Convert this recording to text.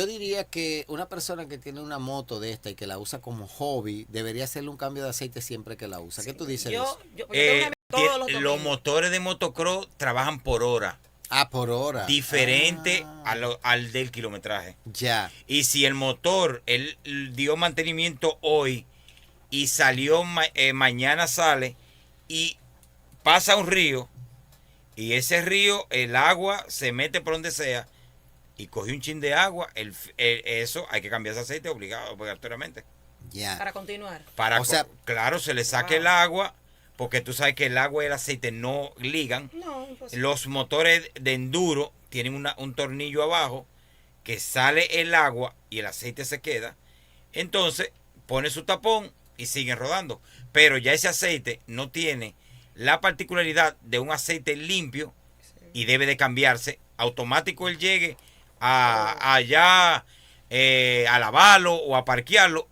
Yo diría que una persona que tiene una moto de esta y que la usa como hobby, debería hacerle un cambio de aceite siempre que la usa. ¿Qué Sí, tú dices de eso? yo tengo una amiga todos los Los domingos. motores de motocross trabajan por hora, Ah, por hora. diferente al del kilometraje. Ya. Y si el motor, él dio mantenimiento hoy y salió, mañana sale y pasa un río, y ese río, el agua se mete por donde sea y coge un chin de agua, eso hay que cambiar ese aceite obligatoriamente. Ya. Para continuar. O sea, Claro, se le saque el agua, porque tú sabes que el agua y el aceite no ligan. No, imposible. Los motores de enduro tienen un tornillo abajo que sale el agua y el aceite se queda. Entonces pone su tapón y siguen rodando. Pero ya ese aceite no tiene la particularidad de un aceite limpio y debe de cambiarse. Automático él llegue allá a lavarlo o a parquearlo